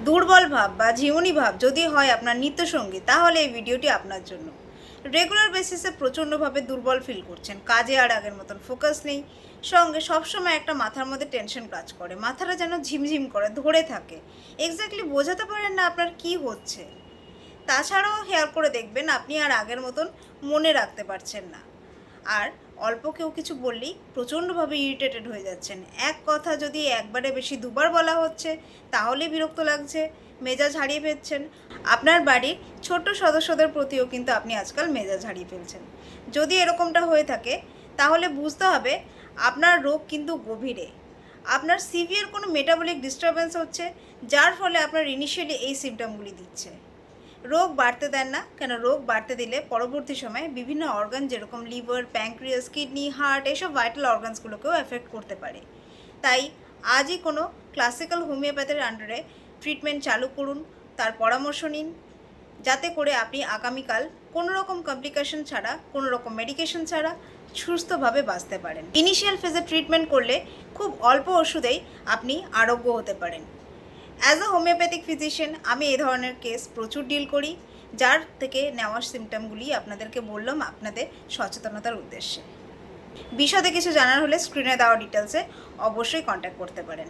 দুর্বল ভাব বা ঝিমুনি ভাব যদি হয় আপনার নিত্যসঙ্গী, তাহলে এই ভিডিওটি আপনার জন্য। রেগুলার বেসিসে প্রচণ্ডভাবে দুর্বল ফিল করছেন, কাজে আর আগের মতন ফোকাস নেই, সঙ্গে সবসময় একটা মাথার মধ্যে টেনশন কাজ করে, মাথাটা যেন ঝিমঝিম করে ধরে থাকে, এক্স্যাক্টলি বোঝাতে পারেন না আপনার কি হচ্ছে। তাছাড়াও হেয়ার করে দেখবেন আপনি আর আগের মতন মনে রাখতে পারছেন না, আর অল্প কেউ কিছু বললেই প্রচণ্ডভাবে ইরিটেটেড হয়ে যাচ্ছেন। এক কথা যদি একবারে বেশি দুবার বলা হচ্ছে তাহলে বিরক্ত লাগছে, মেজাজ হারিয়ে ফেলছেন। আপনার বাড়ির ছোট সদস্যদের প্রতিও কিন্তু আপনি আজকাল মেজাজ হারিয়ে ফেলছেন। যদি এরকমটা হয়ে থাকে তাহলে বুঝতে হবে আপনার রোগ কিন্তু গভীরে, আপনার সিভিয়ার কোনো মেটাবলিক ডিস্টারবেন্স হচ্ছে, যার ফলে আপনার ইনিশিয়ালি এই সিমটমগুলি দিচ্ছে। রোগ বাড়তে দেন না, কেন রোগ বাড়তে দিলে পরবর্তী সময়ে বিভিন্ন অর্গান যেরকম লিভার, প্যাঙ্ক্রিয়াস, কিডনি, হার্ট এসব ভাইটাল অর্গানসগুলোকেও এফেক্ট করতে পারে। তাই আজই কোনো ক্লাসিক্যাল হোমিওপ্যাথির আন্ডারে ট্রিটমেন্ট চালু করুন, তার পরামর্শ নিন, যাতে করে আপনি আগামীকাল কোনো রকম কমপ্লিকেশন ছাড়া, কোনো রকম মেডিকেশন ছাড়া সুস্থভাবে বাঁচতে পারেন। ইনিশিয়াল ফেজে ট্রিটমেন্ট করলে খুব অল্প ওষুধেই আপনি আরোগ্য হতে পারেন। অ্যাজ আ হোমিওপ্যাথিক ফিজিশিয়ান আমি এই ধরনের কেস প্রচুর ডিল করি, যার থেকে নেওয়া সিমটমগুলি আপনাদেরকে বললাম আপনাদের সচেতনতার উদ্দেশ্যে। বিশদে কিছু জানার হলে স্ক্রিনে দেওয়া ডিটেলসে অবশ্যই কন্ট্যাক্ট করতে পারেন।